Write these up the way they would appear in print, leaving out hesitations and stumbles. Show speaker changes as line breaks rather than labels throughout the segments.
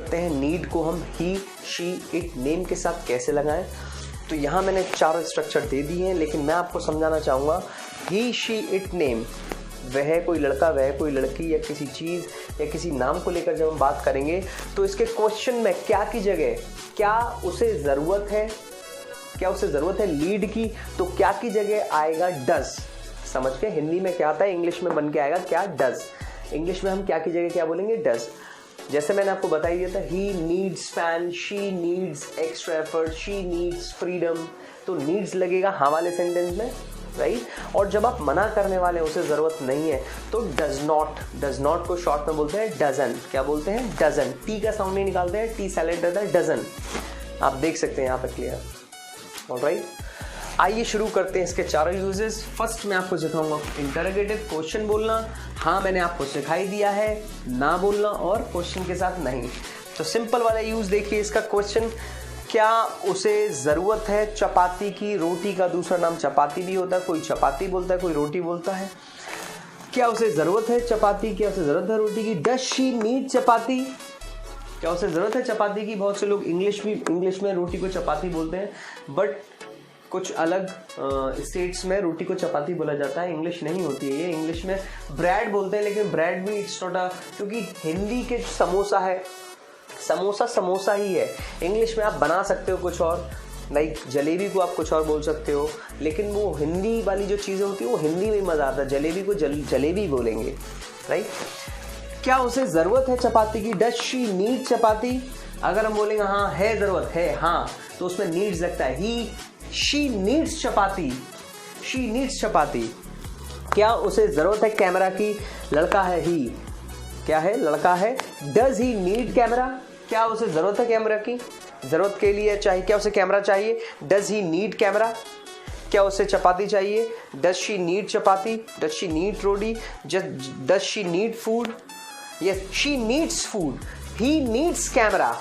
करते हैं नीड को हम ही, शी, इट, नेम के साथ कैसे लगाएं। तो यहाँ मैंने चारों स्ट्रक्चर दे दिए हैं, लेकिन मैं आपको समझाना चाहूँगा ही, शी, इट, नेम, वह कोई लड़का, वह कोई लड़की, या किसी चीज़ या किसी नाम को लेकर जब हम बात करेंगे तो इसके क्वेश्चन में क्या की जगह क्या उसे ज़रूरत है, क्या उसे ज़रूरत है लीड की, तो क्या की जगह आएगा डज। समझ के हिंदी में क्या आता है, इंग्लिश में बन के आएगा क्या, डज। इंग्लिश में हम क्या की जगह क्या बोलेंगे, डज। जैसे मैंने आपको बता ही दिया था, he needs fan, she needs extra effort, she needs freedom, तो नीड्स लगेगा हाँ वाले सेंटेंस में, राइट। और जब आप मना करने वाले उसे ज़रूरत नहीं है तो डज नॉट, डज नॉट को शॉर्ट में बोलते हैं डजन। क्या बोलते हैं, डजन। टी का साउंड नहीं निकालते हैं, टी साइलेंट रहता है, डजन। आप देख सकते हैं यहाँ पर क्लियर, ऑलराइट। आइए शुरू करते हैं इसके चारों यूजेस। फर्स्ट मैं आपको सिखाऊंगा इंटरोगेटिव, क्वेश्चन बोलना, हाँ मैंने आपको सिखाई दिया है, ना बोलना, और क्वेश्चन के साथ नहीं। तो सिंपल वाला यूज देखिए इसका, क्वेश्चन, क्या उसे ज़रूरत है चपाती की, रोटी का दूसरा नाम चपाती भी होता है, कोई चपाती बोलता है, कोई रोटी बोलता है। क्या उसे ज़रूरत है चपाती, क्या उसे ज़रूरत है रोटी की, डज शी नीड चपाती, क्या उसे ज़रूरत है चपाती की। बहुत से लोग इंग्लिश में रोटी को चपाती बोलते हैं, बट कुछ अलग स्टेट्स में रोटी को चपाती बोला जाता है, इंग्लिश नहीं होती है ये। इंग्लिश में ब्रेड बोलते हैं, लेकिन ब्रेड भी इट्स नॉट अ, क्योंकि हिंदी के समोसा है, समोसा समोसा ही है। इंग्लिश में आप बना सकते हो कुछ और, लाइक जलेबी को आप कुछ और बोल सकते हो, लेकिन वो हिंदी वाली जो चीज़ें होती है वो हिंदी में मज़ा आता है, जलेबी को जलेबी बोलेंगे, राइट। क्या उसे ज़रूरत है चपाती की, डज शी नीड चपाती। अगर हम बोलेंगे हाँ है ज़रूरत है, हाँ, तो उसमें नीड्स लगता है, he she needs chapati, she needs chapati. क्या उसे ज़रूरत है कैमरा की, लड़का है ही, क्या है, लड़का है। डज ही नीड कैमरा, क्या उसे ज़रूरत है कैमरा की, ज़रूरत के लिए चाहिए, क्या उसे कैमरा चाहिए, डज ही नीड कैमरा। क्या उसे चपाती चाहिए, does she need chapati, does she need roti, does she need food, yes she needs food, he needs camera.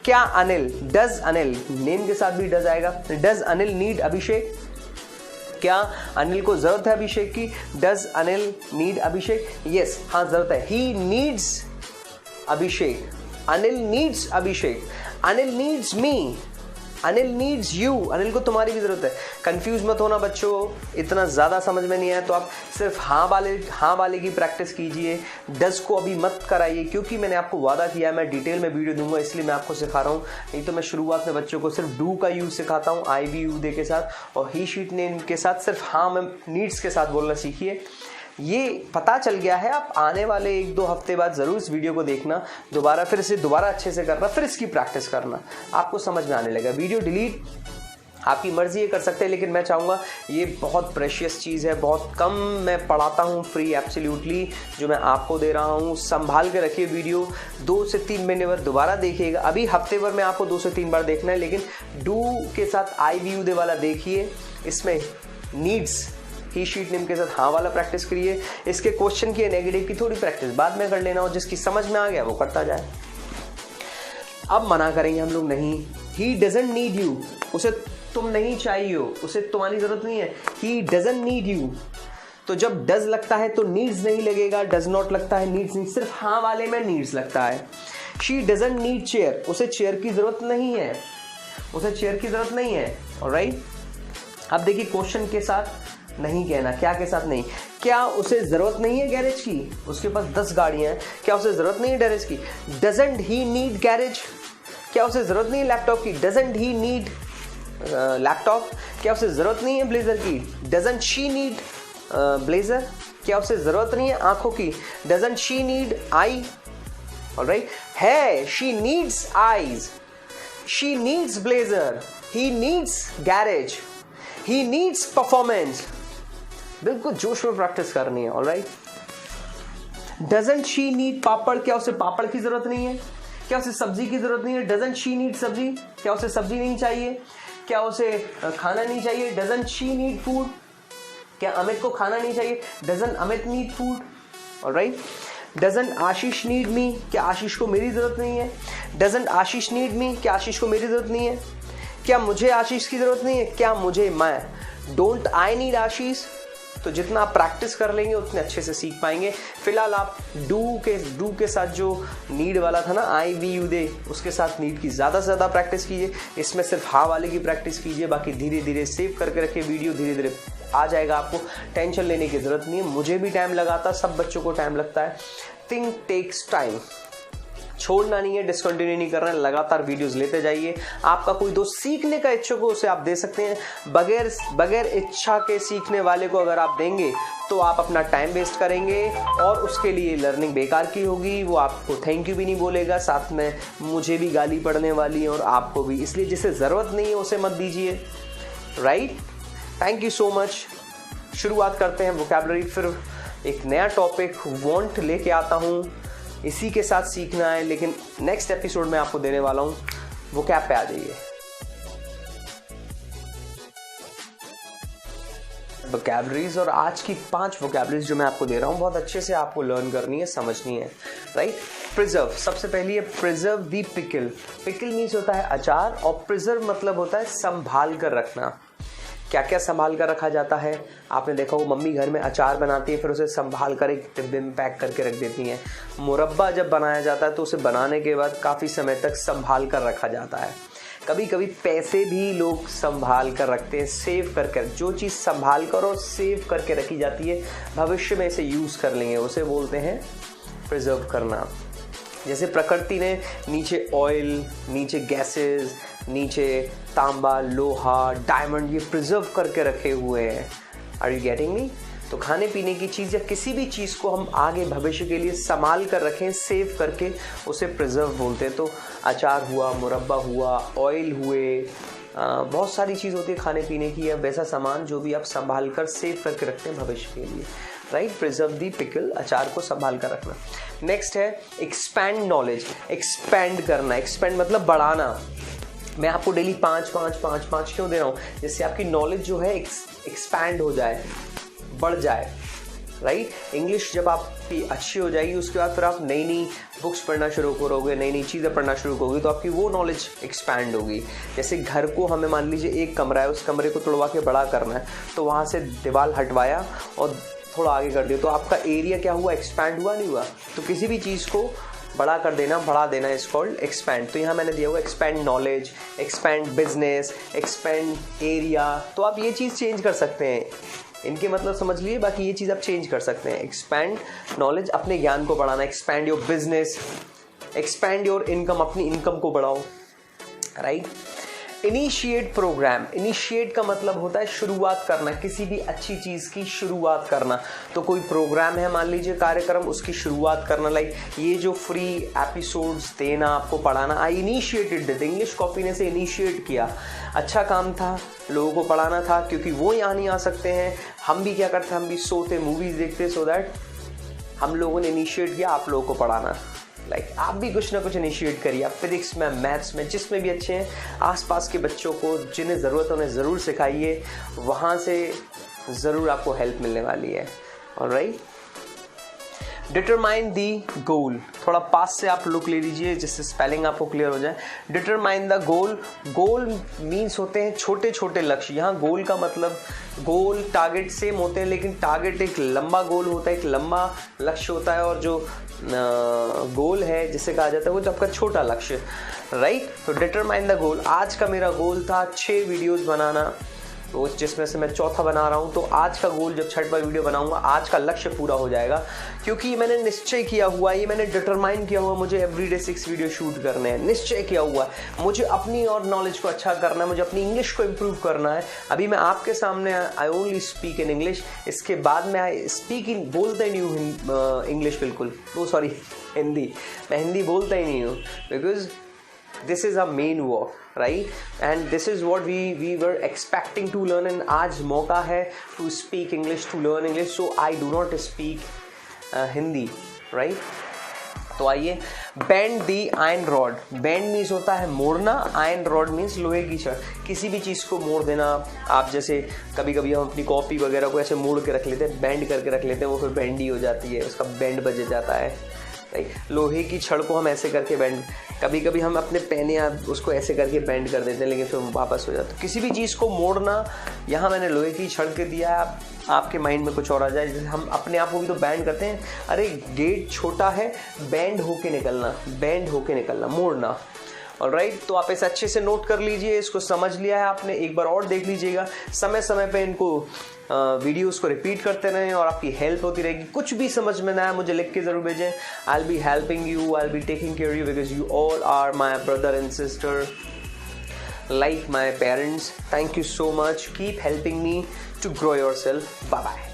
क्या अनिल, डज अनिल, नेम के साथ भी डज आएगा, डज अनिल नीड अभिषेक, क्या अनिल को जरूरत है अभिषेक की, does Anil need Abhishek, yes हाँ जरूरत है, he needs Abhishek, Anil needs Abhishek, Anil needs me, Anil needs you, Anil को तुम्हारी भी जरूरत है। कंफ्यूज मत होना बच्चों, इतना ज़्यादा समझ में नहीं आया तो आप सिर्फ हाँ वाले की प्रैक्टिस कीजिए, डज को अभी मत कराइए, क्योंकि मैंने आपको वादा किया मैं डिटेल में वीडियो दूंगा, इसलिए मैं आपको सिखा रहा हूँ। नहीं तो मैं शुरुआत में बच्चों को सिर्फ डू का यूज़ सिखाता हूँ, आई वी यू दे के साथ, और ही शीट नेम के साथ सिर्फ हाँ में नीड्स के साथ बोलना सीखिए। ये पता चल गया है, आप आने वाले 1-2 हफ्ते बाद ज़रूर इस वीडियो को देखना, दोबारा फिर इसे दोबारा अच्छे से करना, फिर इसकी प्रैक्टिस करना, आपको समझ में आने लगेगा। वीडियो डिलीट आपकी मर्ज़ी ये कर सकते हैं, लेकिन मैं चाहूँगा ये बहुत प्रेशियस चीज़ है, बहुत कम मैं पढ़ाता हूँ फ्री एब्सोल्युटली, जो मैं आपको दे रहा हूँ। संभाल के रखिए वीडियो, 2 से 3 महीने बाद दोबारा देखिएगा। अभी हफ्ते भर में आपको 2 से 3 बार देखना है, लेकिन डू के साथ आई वी यू दे वाला देखिए, इसमें नीड्स ही शीट नेम के साथ हाँ वाला प्रैक्टिस करिए। इसके क्वेश्चन की नेगेटिव की थोड़ी प्रैक्टिस बाद में कर लेना, और जिसकी समझ में आ गया वो करता जाए। अब मना करेंगे हम लोग, नहीं, ही डजंट नीड यू, उसे तुम नहीं चाहिए हो, उसे तुम्हारी जरूरत नहीं है, ही डजंट नीड यू। तो जब डज लगता है तो नीड्स नहीं लगेगा, डज नॉट लगता है नीड्स नहीं, सिर्फ हाँ वाले में नीड्स लगता है। शी डजंट नीड चेयर, उसे चेयर की जरूरत नहीं है, उसे चेयर की जरूरत नहीं है, ऑलराइट। अब देखिए क्वेश्चन के साथ नहीं कहना, क्या के साथ नहीं। क्या उसे जरूरत नहीं है गैरेज की, उसके पास 10 गाड़ियां हैं, क्या उसे जरूरत नहीं है गैरेज की, डजंट ही नीड गैरेज। क्या उसे जरूरत नहीं है लैपटॉप की, डजंट ही नीड लैपटॉप। क्या उसे जरूरत नहीं है ब्लेजर की, डजंट शी नीड ब्लेजर। क्या उसे जरूरत नहीं है आंखों की, doesn't she need eye, alright. है, she needs eyes, she needs blazer, he needs garage, he needs performance. बिल्कुल जोश में प्रैक्टिस करनी है, alright. Doesn't she need papad, क्या उसे पापड़ की जरूरत नहीं है, क्या उसे सब्जी की जरूरत नहीं है, डजंट शी नीड सब्जी, क्या उसे सब्जी नहीं चाहिए, क्या उसे खाना नहीं चाहिए, डजंट शी नीड फूड। क्या अमित को खाना नहीं चाहिए, doesn't Amit need food, alright. Doesn't Ashish need me, क्या आशीष को मेरी जरूरत नहीं है, डजंट आशीष नीड मी, क्या आशीष को मेरी जरूरत नहीं है। क्या मुझे आशीष की जरूरत नहीं है, क्या मुझे, मैं, डोंट आई नीड आशीष, तो जितना आप प्रैक्टिस कर लेंगे उतने अच्छे से सीख पाएंगे। फिलहाल आप डू के साथ जो नीड वाला था ना, आई वी यू दे, उसके साथ नीड की ज़्यादा से ज़्यादा प्रैक्टिस कीजिए। इसमें सिर्फ हा वाले की प्रैक्टिस कीजिए, बाकी धीरे धीरे सेव करके रखिए वीडियो, धीरे धीरे आ जाएगा। आपको टेंशन लेने की ज़रूरत नहीं है। मुझे भी टाइम लगाता, सब बच्चों को टाइम लगता है। Thing takes time. छोड़ना नहीं है, डिसकंटिन्यू नहीं करना है, लगातार वीडियोस लेते जाइए। आपका कोई दोस्त सीखने का इच्छुक हो उसे आप दे सकते हैं। बगैर इच्छा के सीखने वाले को अगर आप देंगे तो आप अपना टाइम वेस्ट करेंगे और उसके लिए लर्निंग बेकार की होगी। वो आपको थैंक यू भी नहीं बोलेगा, साथ में मुझे भी गाली पड़ने वाली है और आपको भी। इसलिए जिसे ज़रूरत नहीं है उसे मत दीजिए, right. Thank you so much. शुरुआत करते हैं वोकैबुलरी। फिर एक नया टॉपिक वांट लेके आता हूँ, इसी के साथ सीखना है, लेकिन नेक्स्ट एपिसोड में आपको देने वाला हूँ। वोकैब पे आ जाइए। वोकैबुलरीज, और आज की 5 वोकैबुलरीज जो मैं आपको दे रहा हूँ बहुत अच्छे से आपको लर्न करनी है, समझनी है, राइट। प्रिजर्व, सबसे पहली है प्रिजर्व दी पिकल। पिकल मीन्स होता है अचार, और प्रिजर्व मतलब होता है संभाल कर रखना। क्या क्या संभाल कर रखा जाता है? आपने देखा वो मम्मी घर में अचार बनाती है, फिर उसे संभाल कर एक डिब्बे में पैक करके रख देती हैं। मुरब्बा जब बनाया जाता है तो उसे बनाने के बाद काफ़ी समय तक संभाल कर रखा जाता है। कभी कभी पैसे भी लोग संभाल कर रखते हैं, सेव करके। जो चीज़ संभाल कर और सेव करके रखी जाती है, भविष्य में इसे यूज़ कर लेंगे, उसे बोलते हैं प्रिजर्व करना। जैसे प्रकृति ने नीचे ऑयल, नीचे गैसेस, नीचे तांबा, लोहा, डायमंड, ये प्रिजर्व करके रखे हुए हैं। Are you getting me? तो खाने पीने की चीज़ या किसी भी चीज़ को हम आगे भविष्य के लिए संभाल कर रखें, सेव करके, उसे प्रिजर्व बोलते हैं। तो अचार हुआ, मुरब्बा हुआ, ऑयल हुए, बहुत सारी चीज़ होती है खाने पीने की या वैसा सामान जो भी आप संभाल कर सेव करके रखते हैं भविष्य के लिए, राइट। प्रिजर्व दी पिकल, अचार को संभाल कर रखना। नेक्स्ट है एक्सपैंड नॉलेज। एक्सपैंड करना, एक्सपैंड मतलब बढ़ाना। मैं आपको डेली 5 क्यों दे रहा हूँ? जिससे आपकी नॉलेज जो है एक्सपैंड हो जाए, बढ़ जाए, राइट। इंग्लिश जब आपकी अच्छी हो जाएगी उसके बाद फिर आप नई नई बुक्स पढ़ना शुरू करोगे, नई नई चीज़ें पढ़ना शुरू करोगे, तो आपकी वो नॉलेज एक्सपैंड होगी। जैसे घर को हमें मान लीजिए एक कमरा है, उस कमरे को तोड़वा के बड़ा करना है, तो वहाँ से दीवार हटवाया और थोड़ा आगे कर दिया, तो आपका एरिया क्या हुआ? एक्सपैंड हुआ, नहीं हुआ? तो किसी भी चीज़ को बढ़ा कर देना, बढ़ा देना इज कॉल्ड एक्सपैंड। तो यहाँ मैंने दिया हुआ expand knowledge, expand business, expand area. तो आप ये चीज़ चेंज कर सकते हैं, इनके मतलब समझ लिए, बाकी ये चीज़ आप चेंज कर सकते हैं। एक्सपैंड नॉलेज, अपने ज्ञान को बढ़ाना। Expand your business, expand your income, अपनी इनकम को बढ़ाओ, राइट। Initiate programme. इनिशिएट का मतलब होता है शुरुआत करना, किसी भी अच्छी चीज़ की शुरुआत करना। तो कोई प्रोग्राम है, मान लीजिए कार्यक्रम, उसकी शुरुआत करना। लाइक ये जो फ्री एपिसोड्स देना, आपको पढ़ाना, आई इनिशिएटेड इट। इंग्लिश कॉपी ने से इनिशिएट किया, अच्छा काम था, लोगों को पढ़ाना था, क्योंकि वो यहाँ नहीं आ सकते हैं। हम भी क्या करते, हम भी सोते, मूवीज़ देखते, सो दैट हम लोगों ने इनिशिएट किया आप लोगों को पढ़ाना। लाइक आप भी कुछ ना कुछ इनिशिएट करिए। आप फिजिक्स में, मैथ्स में, जिसमें भी अच्छे हैं, आसपास के बच्चों को जिन्हें ज़रूरत है उन्हें ज़रूर सिखाइए, वहाँ से ज़रूर आपको हेल्प मिलने वाली है। ऑलराइट। डिटरमाइन दी गोल। थोड़ा पास से आप लुक ले लीजिए जिससे स्पेलिंग आपको क्लियर हो जाए। Determine the goal. Goal means होते हैं छोटे छोटे लक्ष्य। यहाँ गोल का मतलब, गोल टारगेट सेम होते हैं, लेकिन टारगेट एक लंबा गोल होता है, एक लंबा लक्ष्य होता है, और जो गोल है जिसे कहा जाता है वो जो आपका छोटा लक्ष्य, राइट। तो डिटरमाइन द गोल। आज का मेरा गोल था 6 वीडियोस बनाना, तो जिसमें से मैं चौथा बना रहा हूँ। तो आज का गोल, जब 6वां वीडियो बनाऊंगा, आज का लक्ष्य पूरा हो जाएगा, क्योंकि मैंने निश्चय किया हुआ, ये मैंने डिटरमाइन किया हुआ, मुझे एवरीडे 6 वीडियो शूट करने हैं। निश्चय किया हुआ है मुझे अपनी और नॉलेज को अच्छा करना है, मुझे अपनी इंग्लिश को इम्प्रूव करना है। अभी मैं आपके सामने I only speak in English, इसके बाद में आई स्पीक इन, बोलता ही नहीं हूँ इंग्लिश बिल्कुल, वो सॉरी हिंदी, मैं हिंदी बोलता ही नहीं हूँ, because this is our main work, right? And this is what we were expecting to learn, and आज मौका है to speak English, to learn English, so I do not speak Hindi, right? तो आइए, बेंड दी iron rod. Bend means होता है मोड़ना, iron rod means लोहे की छड़। किसी भी चीज़ को मोड़ देना। आप जैसे कभी कभी हम अपनी कॉपी वगैरह को ऐसे मोड़ के रख लेते हैं, बेंड करके रख लेते हैं, वो फिर बेंडी हो जाती है, उसका बेंड बज जाता है, राइट। लोहे की छड़ को हम ऐसे करके बेंड, कभी कभी हम अपने पेन या उसको ऐसे करके बेंड कर देते हैं लेकिन फिर वापस हो जाता है। किसी भी चीज़ को मोड़ना, यहाँ मैंने लोहे की छड़ के दिया है, आपके माइंड में कुछ और आ जाए। जैसे हम अपने आप को भी तो बैंड करते हैं, अरे गेट छोटा है, बैंड होके निकलना, बैंड होके निकलना, मोड़ना। ऑलराइट, तो आप इसे अच्छे से नोट कर लीजिए, इसको समझ लिया है आपने, एक बार और देख लीजिएगा, समय समय पे इनको वीडियोस को रिपीट करते रहें और आपकी हेल्प होती रहेगी। कुछ भी समझ में ना आए मुझे लिख के ज़रूर भेजें, I will be helping you, I will be taking care you, because you all are my brother and sister, like my parents. Thank you so much. Keep helping me to grow yourself. Bye bye.